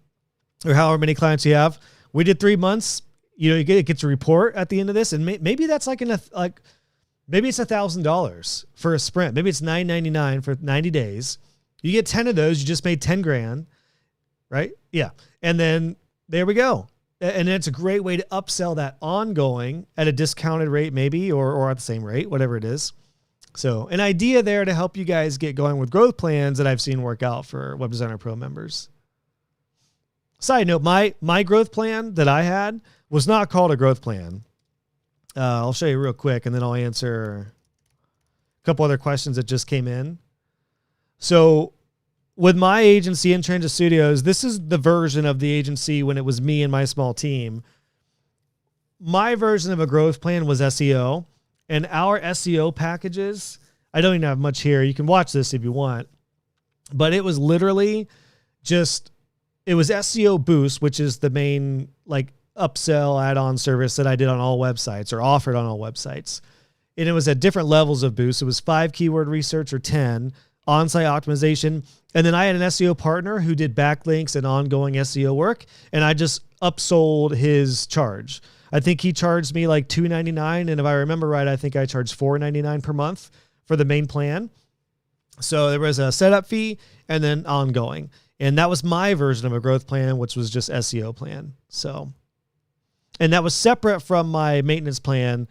or however many clients you have, we did 3 months, you get a report at the end of this. And maybe that's maybe it's $1,000 for a sprint. Maybe it's $9.99 for 90 days. You get 10 of those, you just made 10 grand. Right? Yeah. And then there we go. And it's a great way to upsell that ongoing at a discounted rate, maybe, or at the same rate, whatever it is. So an idea there to help you guys get going with growth plans that I've seen work out for Web Designer Pro members. Side note, my growth plan that I had was not called a growth plan. I'll show you real quick and then I'll answer a couple other questions that just came in. So with my agency in Transit Studios, this is the version of the agency when it was me and my small team. My version of a growth plan was SEO, and our SEO packages, I don't even have much here. You can watch this if you want, but it was literally it was SEO Boost, which is the main like upsell add-on service that I did on all websites or offered on all websites. And it was at different levels of Boost. It was 5 keyword research or 10 on-site optimization. And then I had an SEO partner who did backlinks and ongoing SEO work. And upsold his charge. I think he charged me like $2.99, and if I remember right, I think I charged $4.99 per month for the main plan. So there was a setup fee and then ongoing, and that was my version of a growth plan, which was just SEO plan. So, and that was separate from my maintenance plan,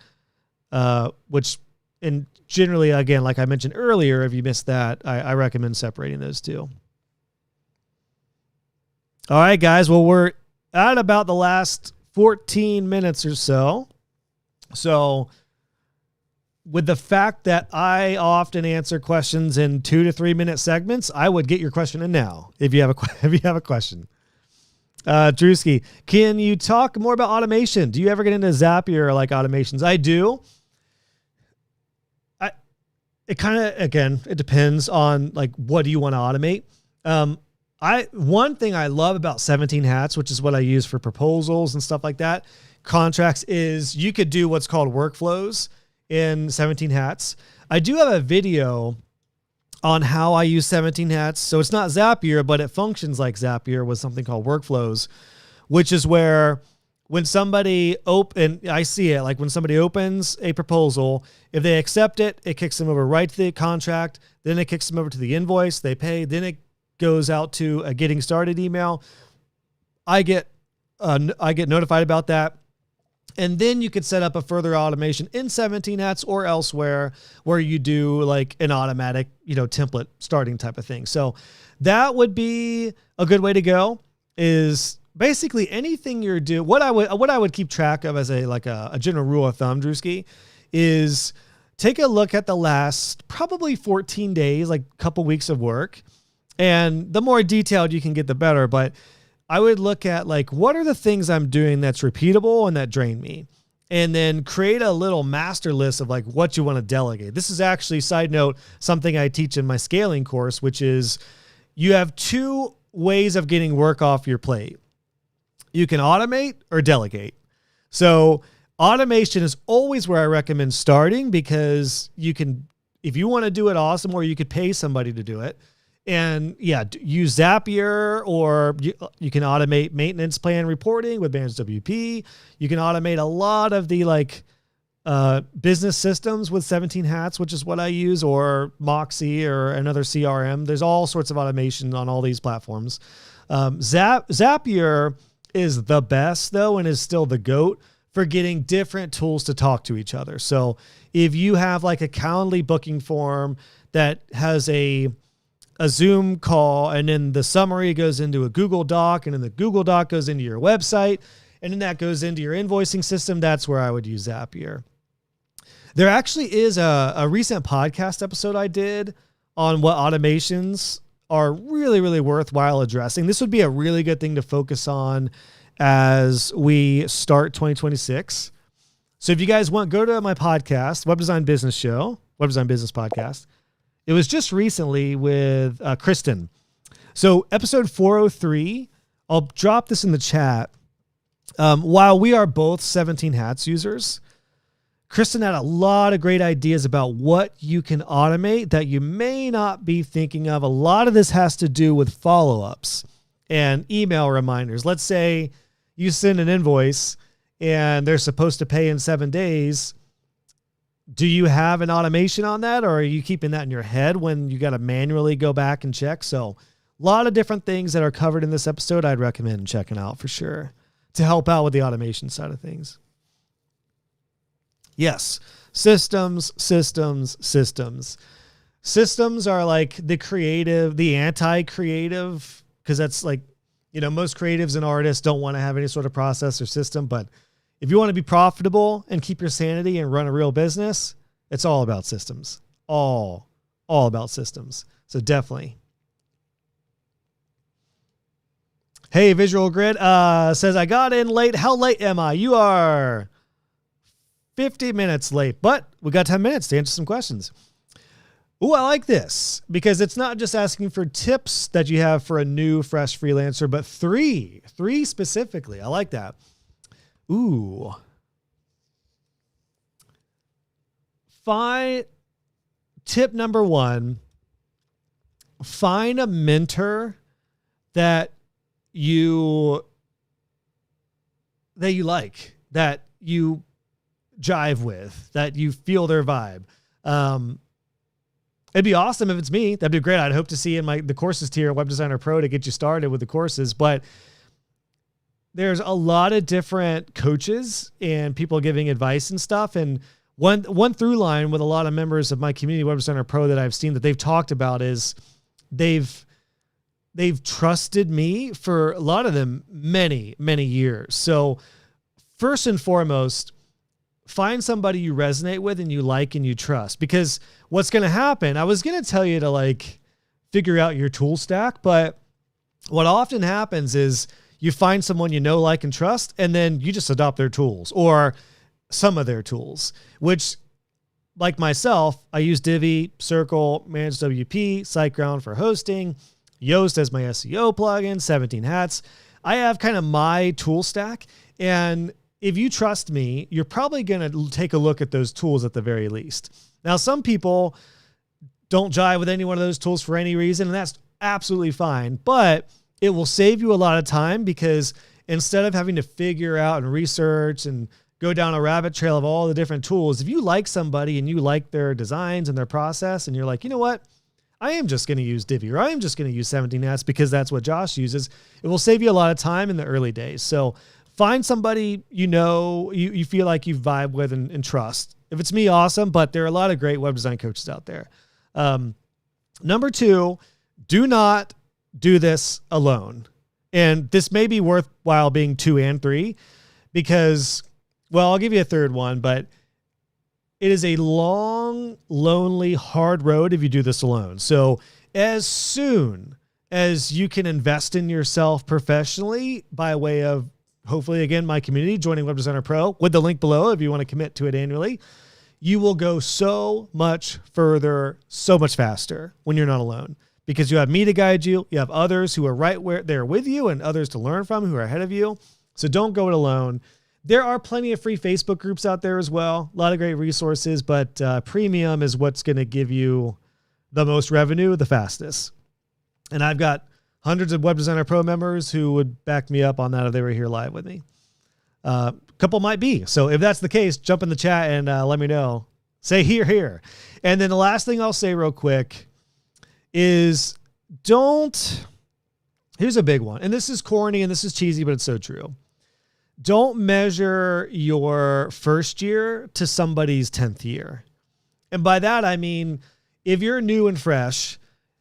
which, and generally, again, like I mentioned earlier, if you missed that, I recommend separating those two. All right, guys. Well, we're at about the last 14 minutes or so. So with the fact that I often answer questions in 2 to 3 minute segments, I would get your question in now if you have a question. Drewski, can you talk more about automation? Do you ever get into Zapier or like automations? I do. It kind of, again, it depends on like, what do you want to automate? One thing I love about 17 Hats, which is what I use for proposals and stuff like that, contracts, is you could do what's called workflows in 17 Hats. I do have a video on how I use 17 Hats. So it's not Zapier, but it functions like Zapier with something called workflows, which is where when somebody I see it, like when somebody opens a proposal, if they accept it, it kicks them over right to the contract. Then it kicks them over to the invoice. They pay. Then it goes out to a getting started email. I get notified about that. And then you could set up a further automation in 17 Hats or elsewhere where you do like an automatic, template starting type of thing. So that would be a good way to go, is basically anything you're doing. What I would keep track of as a general rule of thumb, Drewski, is take a look at the last probably 14 days, like a couple weeks of work. And the more detailed you can get, the better. But I would look at like, what are the things I'm doing that's repeatable and that drain me? And then create a little master list of like what you want to delegate. This is actually, side note, something I teach in my scaling course, which is you have 2 ways of getting work off your plate. You can automate or delegate. So automation is always where I recommend starting, because you can, if you want to do it awesome, or you could pay somebody to do it. And yeah, use Zapier, or you can automate maintenance plan reporting with Managed WP. You can automate a lot of the business systems with 17 Hats, which is what I use, or Moxie or another CRM. There's all sorts of automation on all these platforms. Zapier is the best though, and is still the GOAT for getting different tools to talk to each other. So if you have like a Calendly booking form that has a Zoom call, and then the summary goes into a Google Doc, and then the Google Doc goes into your website, and then that goes into your invoicing system, that's where I would use Zapier. There actually is a recent podcast episode I did on what automations are really, really worthwhile addressing. This would be a really good thing to focus on as we start 2026. So if you guys want, go to my podcast, Web Design Business Show, Web Design Business Podcast. It was just recently with Kristen. So episode 403, I'll drop this in the chat. While we are both 17 Hats users, Kristen had a lot of great ideas about what you can automate that you may not be thinking of. A lot of this has to do with follow-ups and email reminders. Let's say you send an invoice and they're supposed to pay in 7 days. Do you have an automation on that, or are you keeping that in your head when you got to manually go back and check? So a lot of different things that are covered in this episode I'd recommend checking out for sure to help out with the automation side of things. Yes, systems. Systems are like the anti-creative, because that's like, most creatives and artists don't want to have any sort of process or system. But if you want to be profitable and keep your sanity and run a real business, it's all about systems. All about systems. So definitely. Hey, Visual Grid says, I got in late. How late am I? You are 50 minutes late, but we got 10 minutes to answer some questions. Ooh, I like this, because it's not just asking for tips that you have for a new, fresh freelancer, but three specifically. I like that. Ooh. Tip number 1, find a mentor that you that you like, that you jive with, that you feel their vibe. It'd be awesome if it's me. That'd be great. I'd hope to see in the courses tier, Web Designer Pro, to get you started with the courses. But there's a lot of different coaches and people giving advice and stuff. And one through line with a lot of members of my community, Web Designer Pro, that I've seen that they've talked about is they've trusted me for, a lot of them, many, many years. So first and foremost, find somebody you resonate with and you like and you trust, because what's going to happen, I was going to tell you to like figure out your tool stack, but what often happens is you find someone you know, like, and trust, and then you just adopt their tools or some of their tools, which, like myself, I use Divi, Circle, Managed WP, SiteGround for hosting, Yoast as my SEO plugin, 17 Hats. I have kind of my tool stack, and if you trust me, you're probably going to take a look at those tools at the very least. Now, some people don't jive with any one of those tools for any reason, and that's absolutely fine, but it will save you a lot of time, because instead of having to figure out and research and go down a rabbit trail of all the different tools, if you like somebody and you like their designs and their process, and you're like, you know what, I am just going to use Divi, or I am just going to use 17 Hats because that's what Josh uses, it will save you a lot of time in the early days. So find somebody you feel like you vibe with and trust. If it's me, awesome, but there are a lot of great web design coaches out there. Number 2, do not do this alone. And this may be worthwhile being 2 and 3, because, well, I'll give you a third one, but it is a long, lonely, hard road if you do this alone. So as soon as you can invest in yourself professionally by way of, hopefully, again, my community, joining Web Designer Pro with the link below if you want to commit to it annually, you will go so much further, so much faster when you're not alone, because you have me to guide you. You have others who are right where they're with you and others to learn from who are ahead of you. So don't go it alone. There are plenty of free Facebook groups out there as well. A lot of great resources, but premium is what's going to give you the most revenue the fastest. And I've got hundreds of Web Designer Pro members who would back me up on that if they were here live with me. A couple might be. So if that's the case, jump in the chat and let me know. Say here, here. And then the last thing I'll say real quick is here's a big one. And this is corny and this is cheesy, but it's so true. Don't measure your first year to somebody's 10th year. And by that, I mean, if you're new and fresh,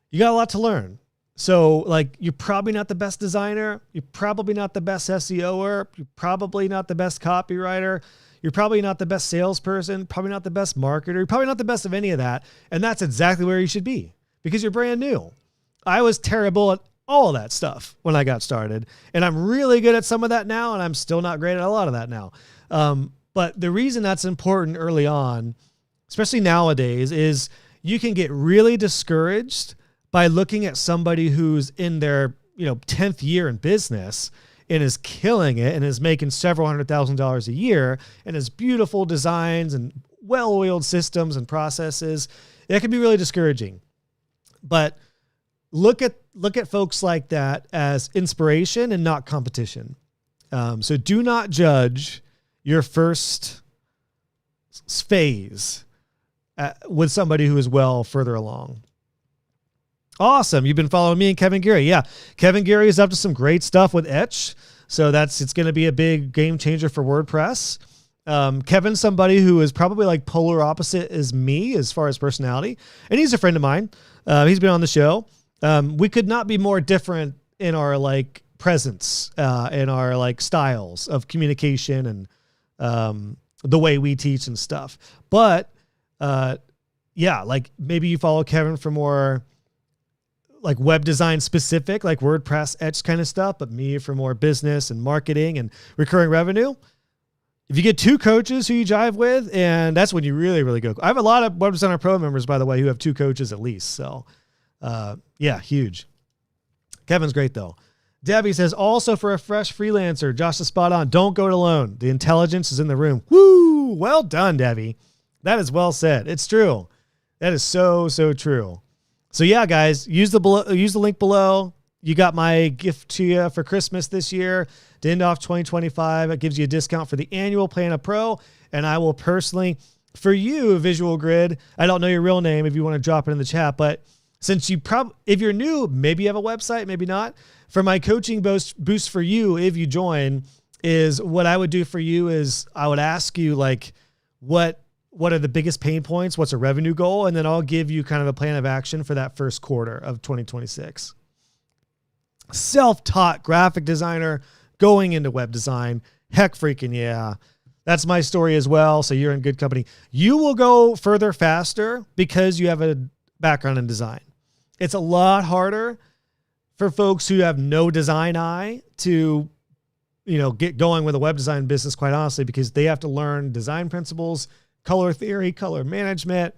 you got a lot to learn. So like, you're probably not the best designer. You're probably not the best SEOer. You're probably not the best copywriter. You're probably not the best salesperson, probably not the best marketer. You're probably not the best of any of that. And that's exactly where you should be, because you're brand new. I was terrible at all of that stuff when I got started, and I'm really good at some of that now, and I'm still not great at a lot of that now. But the reason that's important early on, especially nowadays, is you can get really discouraged by looking at somebody who's in their 10th year in business and is killing it and is making several $100,000 a year and has beautiful designs and well-oiled systems and processes. That can be really discouraging. But look at folks like that as inspiration and not competition. So do not judge your first phase with somebody who is well further along. Awesome. You've been following me and Kevin Geary. Yeah. Kevin Geary is up to some great stuff with Etch. So it's going to be a big game changer for WordPress. Kevin's somebody who is probably like polar opposite as me as far as personality. And he's a friend of mine. He's been on the show. We could not be more different in our like presence, in our like styles of communication and the way we teach and stuff. But yeah, like maybe you follow Kevin for more like web design specific, like WordPress, Etch kind of stuff, but me for more business and marketing and recurring revenue. If you get 2 coaches who you jive with, and that's when you really, really go. I have a lot of Web Designer Pro members, by the way, who have 2 coaches at least. So yeah, huge. Kevin's great though. Debbie says, also for a fresh freelancer, Josh is spot on. Don't go it alone. The intelligence is in the room. Woo! Well done, Debbie. That is well said. It's true. That is so, so true. So yeah, guys, use the link below. you got my gift to you for Christmas this year to end off 2025. It gives you a discount for the annual plan of Pro. And I will personally, for you, Visual Grid, I don't know your real name if you want to drop it in the chat, but since if you're new, maybe you have a website, maybe not. For my coaching boost for you, if you join, is what I would do for you is I would ask you like, what are the biggest pain points? What's a revenue goal? And then I'll give you kind of a plan of action for that first quarter of 2026. Self-taught graphic designer going into web design. Heck freaking yeah. That's my story as well. So you're in good company. You will go further faster because you have a background in design. It's a lot harder for folks who have no design eye to, get going with a web design business, quite honestly, because they have to learn design principles, color theory, color management,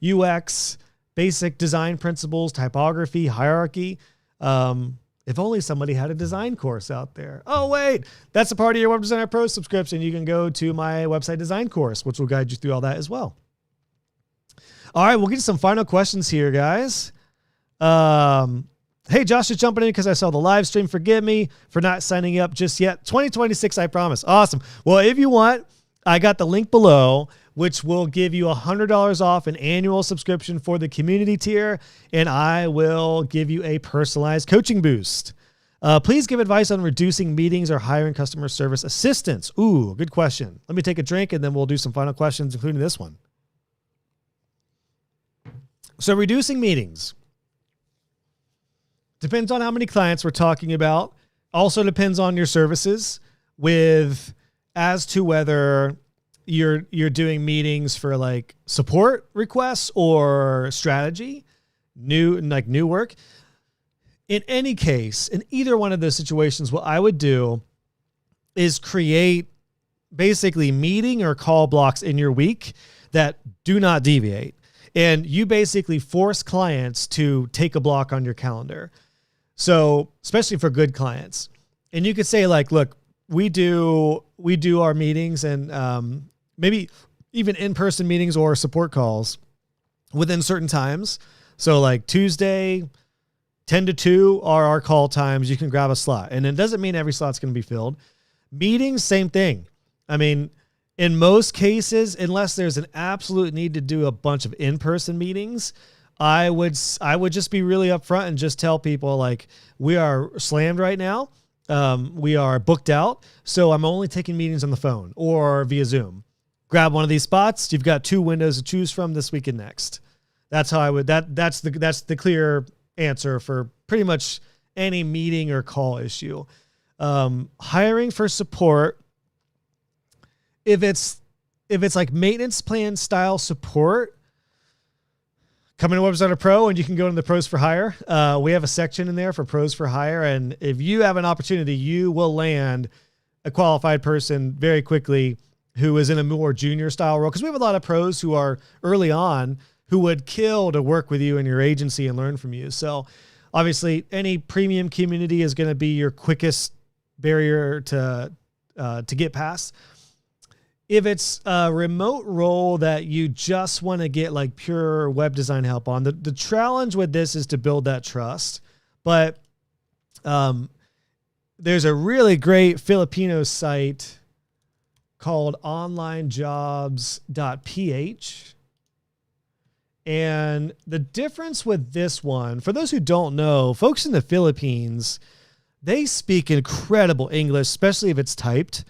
UX, basic design principles, typography, hierarchy. If only somebody had a design course out there. Oh, wait, that's a part of your Web Designer Pro subscription. You can go to my website design course, which will guide you through all that as well. All right, we'll get to some final questions here, guys. Hey, Josh is jumping in because I saw the live stream. Forgive me for not signing up just yet. 2026, I promise. Awesome. Well, if you want, I got the link below, which will give you $100 off an annual subscription for the community tier, and I will give you a personalized coaching boost. Please give advice on reducing meetings or hiring customer service assistants. Ooh, good question. Let me take a drink, and then we'll do some final questions, including this one. So reducing meetings. Depends on how many clients we're talking about. Also depends on your services as to whether you're doing meetings for like support requests or strategy, new work. In any case, in either one of those situations, what I would do is create basically meeting or call blocks in your week that do not deviate. And you basically force clients to take a block on your calendar. So especially for good clients. And you could say like, look, we do our meetings and maybe even in-person meetings or support calls within certain times. So like Tuesday, 10 to 2 are our call times. You can grab a slot. And it doesn't mean every slot's going to be filled. Meetings, same thing. I mean, in most cases, unless there's an absolute need to do a bunch of in-person meetings, I would just be really upfront and just tell people like, we are slammed right now. We are booked out. So I'm only taking meetings on the phone or via Zoom. Grab one of these spots. You've got 2 windows to choose from this week and next. That's how I would, that's the clear answer for pretty much any meeting or call issue. Hiring for support. If it's like maintenance plan style support, come into Web Designer Pro and you can go into the Pros for Hire. We have a section in there for Pros for Hire. And if you have an opportunity, you will land a qualified person very quickly who is in a more junior style role. Because we have a lot of pros who are early on who would kill to work with you in your agency and learn from you. So obviously any premium community is going to be your quickest barrier to get past. If it's a remote role that you just want to get like pure web design help on, the challenge with this is to build that trust. But there's a really great Filipino site called onlinejobs.ph. And the difference with this one, for those who don't know, folks in the Philippines, they speak incredible English, especially if it's typed.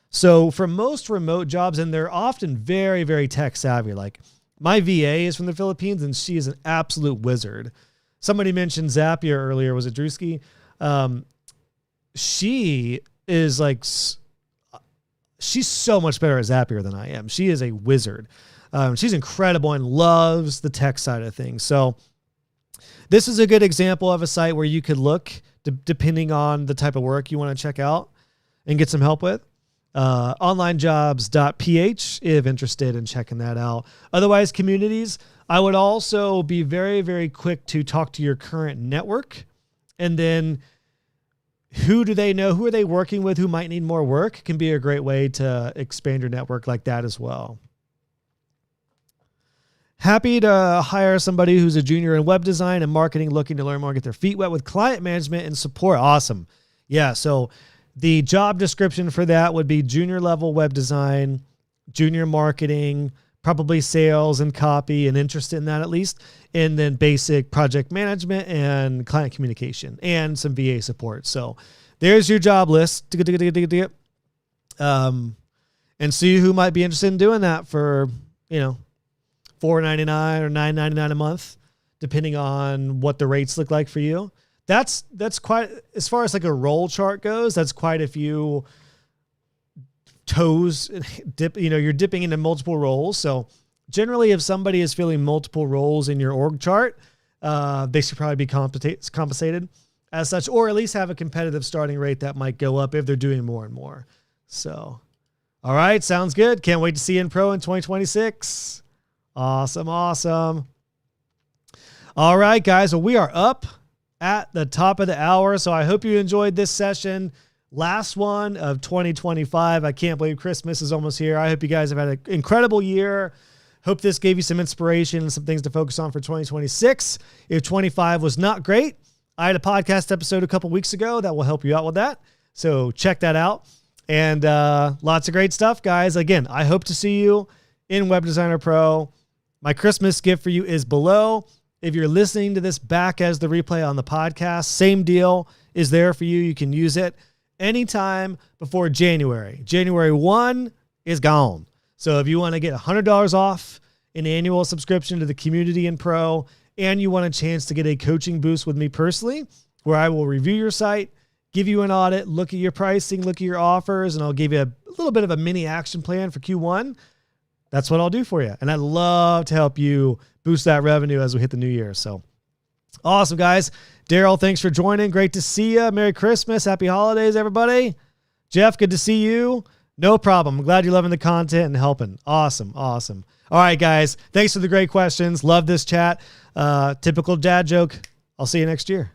So for most remote jobs, and they're often very, very tech savvy. Like my VA is from the Philippines and she is an absolute wizard. Somebody mentioned Zapier earlier. Was it Drewski? She is like, she's so much better at Zapier than I am. She is a wizard. She's incredible and loves the tech side of things. So this is a good example of a site where you could look depending on the type of work you want to check out and get some help with. Onlinejobs.ph if interested in checking that out. Otherwise, communities, I would also be very, very quick to talk to your current network. And then who do they know? Who are they working with? Who might need more work? Can be a great way to expand your network like that as well. Happy to hire somebody who's a junior in web design and marketing, looking to learn more, get their feet wet with client management and support. Awesome. Yeah. So the job description for that would be junior level web design, junior marketing, probably sales and copy, and interest in that at least. And then basic project management and client communication and some VA support. So there's your job list. And see who might be interested in doing that for, $4.99 or $9.99 a month, depending on what the rates look like for you. That's quite, as far as like a role chart goes, that's quite a few toes dip, you're dipping into multiple roles. So generally, if somebody is filling multiple roles in your org chart, they should probably be compensated as such, or at least have a competitive starting rate that might go up if they're doing more and more. So, all right, sounds good. Can't wait to see you in pro in 2026. Awesome. All right, guys. Well, we are up at the top of the hour. So I hope you enjoyed this session. Last one of 2025. I can't believe Christmas is almost here. I hope you guys have had an incredible year. Hope this gave you some inspiration and some things to focus on for 2026. If 25 was not great, I had a podcast episode a couple weeks ago that will help you out with that. So check that out. And lots of great stuff, guys. Again, I hope to see you in Web Designer Pro. My Christmas gift for you is below. If you're listening to this back as the replay on the podcast, same deal is there for you. You can use it anytime before January. January 1 is gone. So if you want to get $100 off an annual subscription to the community in Pro, and you want a chance to get a coaching boost with me personally, where I will review your site, give you an audit, look at your pricing, look at your offers, and I'll give you a little bit of a mini action plan for Q1. That's what I'll do for you. And I'd love to help you boost that revenue as we hit the new year. So awesome, guys. Daryl, thanks for joining. Great to see you. Merry Christmas. Happy holidays, everybody. Jeff, good to see you. No problem. I'm glad you're loving the content and helping. Awesome. All right, guys. Thanks for the great questions. Love this chat. Typical dad joke. I'll see you next year.